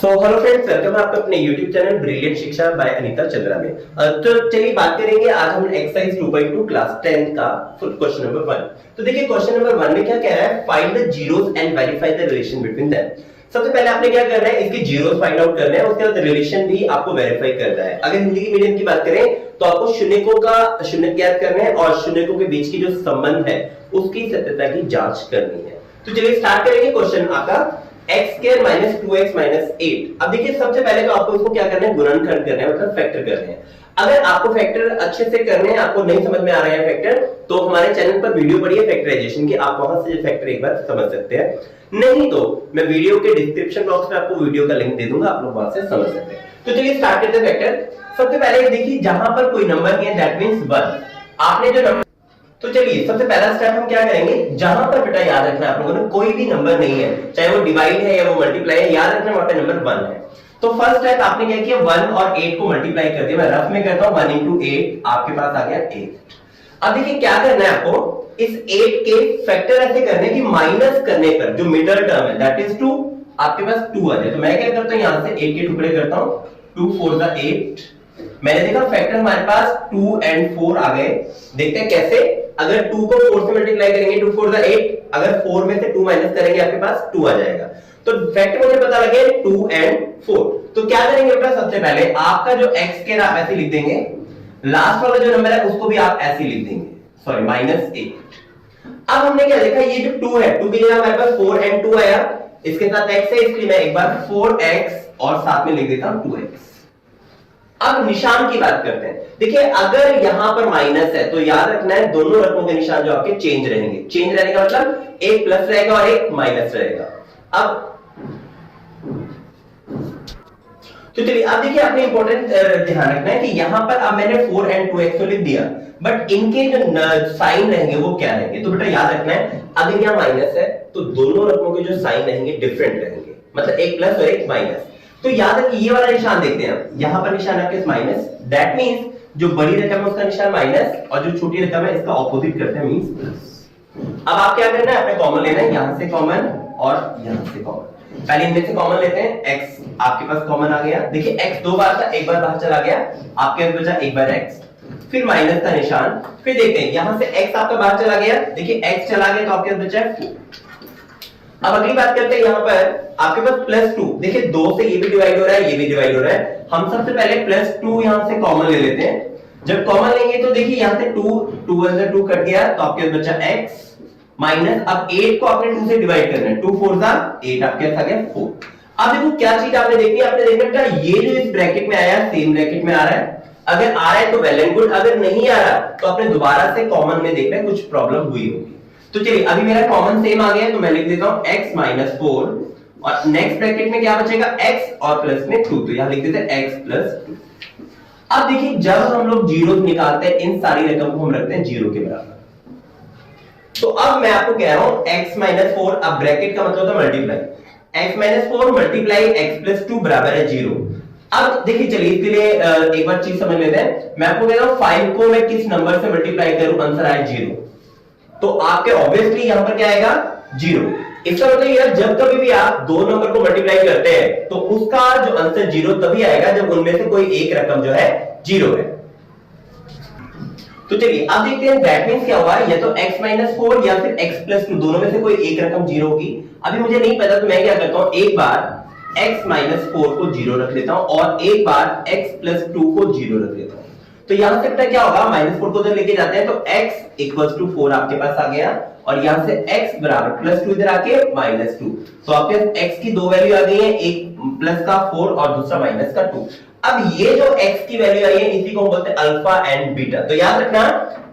Hello friends, welcome आपका अपने YouTube channel brilliant शिक्षा बाय अनीता चंद्रा में। तो चलिए बात करेंगे आज हम एक्सरसाइज 2.2 क्लास 10 का फुल क्वेश्चन नंबर 1। तो देखिए क्वेश्चन नंबर 1 में क्या कह रहा है, find the zeros and verify the relation between them. सबसे पहले आपने क्या करना है, इसके जीरोस फाइंड आउट करने हैं, उसके बाद रिलेशन भी आपको वेरीफाई करना है। अगर हिंदी की मीडियम की बात करें तो आपको शून्यकों का शून्य ज्ञात करना है और शून्यकों के बीच की जो संबंध है उसकी सत्यता की जांच करनी है। तो चलिए स्टार्ट करेंगे क्वेश्चन आपका x square minus 2x minus 8। अब देखिए सबसे पहले तो आपको इसको क्या करना है, गुणनखंड करना है, मतलब फैक्टर करने हैं। अगर आपको फैक्टर अच्छे से करने हैं, आपको नहीं समझ में आ रहा है फैक्टर, तो हमारे चैनल पर वीडियो पड़ी है फैक्टराइजेशन की, आप वहां से फैक्टर एक बार समझ सकते हैं। नहीं तो मैं वीडियो के डिस्क्रिप्शन बॉक्स में आपको वीडियो का लिंक दे दूंगा, आप लोग वहां से समझ सकते हैं। तो चलिए स्टार्ट करते हैं फैक्टर। सबसे पहले देखिए जहां पर कोई नंबर नहीं है दैट मींस 1। आपने जो नंबर, तो चलिए सबसे पहला स्टेप हम क्या करेंगे, जहां पर बेटा याद रखना है आप लोगों ने कोई भी नंबर नहीं है, चाहे वो डिवाइड है या वो मल्टीप्लाई है, याद रखना वहां पे नंबर 1 है। तो फर्स्ट स्टेप आपने क्या किया, 1 और 8 को मल्टीप्लाई कर दिया। मैं रफ में करता हूं, 1 into 8 आपके पास आ गया 8। अब देखिए क्या करना है आपको, इस 8 के फैक्टर ऐसे करने कि माइनस करने पर जो मिडल टर्म है दैट इज 2 आपके पास 2 आ जाए। तो मैं क्या करता हूं, यहां से 8 के टुकड़े करता हूं, 2 4 जा 8। मैंने देखा फैक्टर हमारे पास 2 and 4 आ गए। देखते हैं कैसे, अगर 2 को 4 से मल्टीप्लाई करेंगे 2 4 जा 8, अगर 4 में से 2 माइनस करेंगे आपके पास 2 आ जाएगा। तो फैक्टर मुझे पता लगे 2 and 4। तो क्या करेंगे बेटा, सबसे पहले आपका जो x स्क्वायर आप ऐसे लिख देंगे, लास्ट वाला जो नंबर है उसको भी आप ऐसे लिख देंगे, सॉरी -8। अब हमने क्या देखा, ये जो 2 है, 2 की जगह हमारे पास 4 and 2 आया, इसके साथ x है, इसलिए मैं एक बार 4x और साथ में लिख देता हूं 2x। अब निशान की बात करते हैं। देखिए अगर यहां पर माइनस है तो याद रखना है दोनों रकमों के निशान जो आपके चेंज रहेंगे। चेंज रहने का मतलब एक प्लस रहेगा और एक माइनस रहेगा। अब तो चलिए अब देखिए आपने इंपॉर्टेंट ध्यान रखना है कि यहां पर अब मैंने 4 and 2x तो लिख दिया, बट इनके जो साइन रहेंगे वो क्या रहेंगे। तो बेटा याद रखना है, अगर यहां माइनस है तो दोनों रकमों के जो साइन रहेंगे डिफरेंट रहेंगे, मतलब एक प्लस और एक माइनस। तो याद रखिए ये वाला निशान देखते हैं, यहां पर निशान आपके माइनस, दैट मींस जो बड़ी रकम है उसका निशान माइनस और जो छोटी रकम है इसका ऑपोजिट करते हैं, मींस प्लस। अब आप क्या करना है, आपने कॉमन लेना है, यहां से कॉमन और यहां से कॉमन। पहले इनमें से कॉमन लेते हैं, x आपके पास कॉमन आ गया। देखिए x दो बार था, एक बार बाहर चला गया, आपके पास बचा एक बार x, फिर माइनस का निशान, फिर देखते हैं यहां से x आपका बाहर चला गया, देखिए x चला गया तो आपके पास बचा है 4। अब अगली बात करते हैं, यहां पर आपके पास +2, देखिए 2 से ये भी डिवाइड हो रहा है, ये भी डिवाइड हो रहा है। हम सबसे पहले +2 यहां से कॉमन ले लेते हैं। जब कॉमन लेंगे तो देखिए यहां से 2 1 से 2 कट गया तो आपके पास बचा x माइनस, अब 8 को आपने 2 से डिवाइड करना है, 2 4 जा 8 आपके पास आ गया 4। अब देखो क्या चीज आपने देखनी है, आपने देखना है ये जो इस ब्रैकेट में आया सेम ब्रैकेट में आ रहा है। अगर आ रहा है तो वेल एंड गुड, अगर नहीं आ रहा तो आपने दोबारा से कॉमन में देखना है, कुछ प्रॉब्लम हुई होगी। तो चलिए अभी मेरा कॉमन सेम आ गया तो मैं लिख देता हूं x माइनस 4 और नेक्स्ट ब्रैकेट में क्या बचेगा, x और प्लस में 2, तो यहां लिख देते हैं x प्लस 2। अब देखिए जब हम लोग जीरो निकालते हैं इन सारी रकम को हम रखते हैं जीरो के बराबर। तो अब मैं आपको कह रहा हूं x माइनस 4, अब ब्रैकेट का मतलब होता है multiply, x minus 4 multiply x plus 2 बराबर है 0। अब देखिए चलिए इसके लिए एक बार चीज समझ लेते हैं। मैं आपको कह रहा हूं 5 को मैं किस नंबर से मल्टीप्लाई करूं, आंसर आए 0, तो आपके ऑब्वियसली यहां पर क्या आएगा 0। इसका मतलब यार जब कभी भी आप दो नंबर को मल्टीप्लाई करते हैं तो उसका जो आंसर 0 तभी आएगा जब उनमें से कोई एक रकम जो है 0 है। तो चलिए अब देखते हैं दैट मींस क्या हुआ, या तो x माइनस 4 या फिर x प्लस 2, दोनों में से कोई एक रकम 0 होगी। अभी मुझे नहीं पता तो मैं क्या करता हूं, एक बार x माइनस 4 को 0 रख लेता हूं और एक बार x प्लस 2 को 0 रख लेता हूं। तो यहां से पता क्या होगा, -4 को इधर लेके जाते हैं तो x इक्वल्स टू 4 आपके पास आ गया और यहां से x बराबर +2 इधर आके -2। तो आपके पास x की दो वैल्यू आ गई है, एक प्लस का 4 और दूसरा माइनस का 2। अब ये जो x की वैल्यू आई है इसी को हम बोलते हैं अल्फा एंड बीटा। तो याद रखना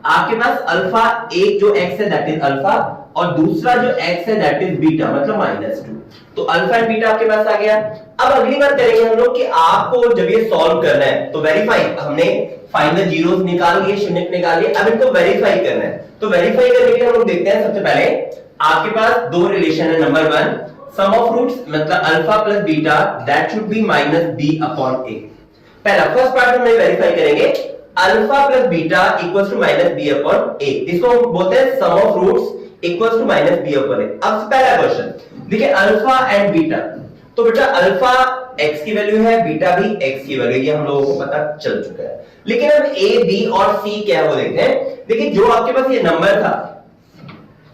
आपके पास अल्फा, एक जो x है दैट इज अल्फा और दूसरा जो x है दैट इज बीटा, मतलब -2। तो अल्फा एंड बीटा आपके पास आ गया। अब अगली बात करेंगे हम लोग कि आपको जब ये सॉल्व करना है तो वेरीफाई, हमने फाइंड द जीरोस निकाल लिए, शून्य निकाल लिए, अब इनको वेरीफाई करना है। तो वेरीफाई करने के लिए हम लोग देखते हैं, सबसे पहले आपके पास दो रिलेशन है। नंबर 1 सम ऑफ रूट्स मतलब alpha plus beta that should be -b/a। पहला फर्स्ट पार्ट में वेरीफाई करेंगे, alpha plus beta equals to -b/a, इसको हम बोलते हैं sum of roots equals to -b/a। अब पहला क्वेश्चन देखिए, अल्फा एंड बीटा, तो बेटा अल्फा x की वैल्यू है, बीटा भी x की वैल्यू, ये हम लोगों को पता चल चुका है। लेकिन अब a, b और c क्या है वो देखते हैं। देखिए जो आपके पास ये नंबर था,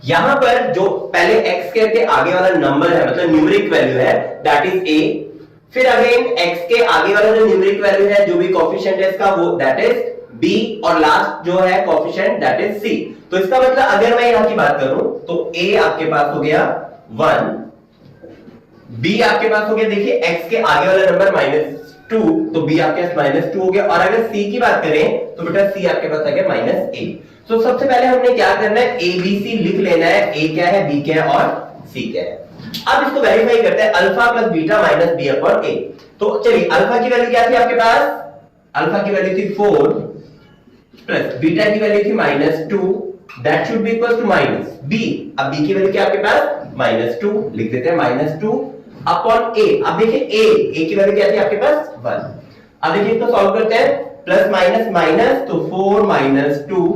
यहां पर जो पहले x के आगे वाला नंबर है, मतलब न्यूमेरिक वैल्यू है, दैट इज a। फिर अगेन x के आगे वाला जो न्यूमेरिक वैल्यू है, जो भी कोएफिशिएंट है इसका, वो दैट इज b, और लास्ट जो है कोएफिशिएंट दैट इज c। तो इसका मतलब अगर मैं यहां की बात करूं तो a आपके पास हो गया 1, b आपके पास हो गया, देखिए x के आगे वाला नंबर -2, तो b आपके पास -2 हो गया। और अगर c की बात करें तो बेटा c आपके पास आ गया -1। तो सबसे पहले हमने क्या करना है, a b c लिख लेना है, a क्या है, b क्या है और c क्या है। अब इसको वेरीफाई करते हैं, alpha plus beta minus b upon a। तो चलिए अल्फा की वैल्यू क्या थी आपके पास, अल्फा की वैल्यू थी 4 प्लस बीटा की वैल्यू थी -2, that should be equal to minus b। अब b की वैल्यू क्या आपके पास -2, लिख देते हैं -2 अपॉन a। अब देखिए a की वैल्यू क्या थी आपके पास 1। अब देखिए इसको सॉल्व करते हैं, प्लस माइनस माइनस, तो 4 - 2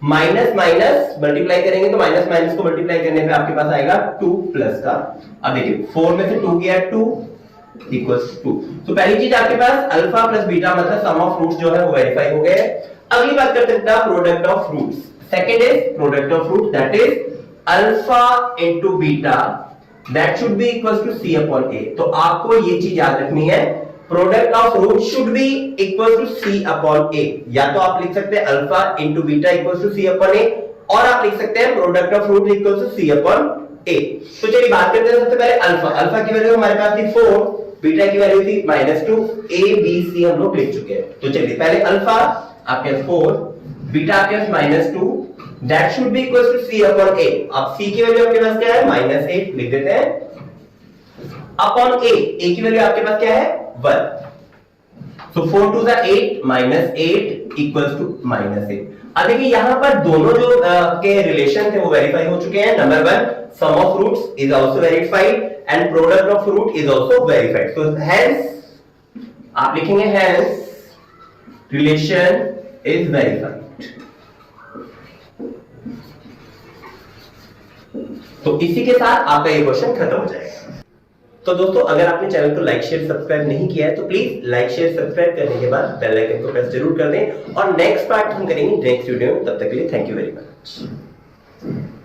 माइनस माइनस मल्टीप्लाई करेंगे तो माइनस माइनस को मल्टीप्लाई करने पे आपके पास आएगा 2 प्लस का। अब देखिए 4 में से 2 गया 2 इक्वल्स 2। तो पहली चीज आपके पास अल्फा प्लस बीटा मतलब सम ऑफ रूट्स जो है वो वेरीफाई हो गए। अगली बात करते हैं product of roots. Second is product of root, that is alpha into beta that should be equals to c upon a। तो आपको ये चीज याद रखनी है, product of root should be equal to c upon a। या तो आप लिख सकते हैं alpha into beta equals to c upon a, और आप लिख सकते हैं product of root equals to c upon a। तो चलिए बात करते हैं सबसे पहले अल्फा की वैल्यू हमारे पास थी 4, बीटा की वैल्यू थी -2, a b c हम लोग लिख चुके हैं। तो चलिए पहले अल्फा आपके पास 4, बीटा आपके पास -2, that should be equals to c upon a। अब c की वैल्यू आपके पास क्या है -8, लिख देते हैं अपॉन a की वैल्यू आपके पास क्या है 1। सो 4 2 8 -8 इक्वल्स टू -8। अब देखिए यहां पर दोनों जो के रिलेशन थे वो वेरीफाई हो चुके हैं। Number 1, sum of roots is also verified and product of root is also verified. So hence आप लिखेंगे हेंस रिलेशन इज वेरीफाइड। तो इसी के साथ आपका ये क्वेश्चन खत्म हो जाएगा। तो दोस्तों अगर आपने चैनल को लाइक शेयर सब्सक्राइब नहीं किया है तो प्लीज लाइक शेयर सब्सक्राइब करने के बाद बेल आइकन को प्रेस जरूर कर दें, और नेक्स्ट पार्ट हम करेंगे नेक्स्ट वीडियो में। तब तक के लिए थैंक यू वेरी मच।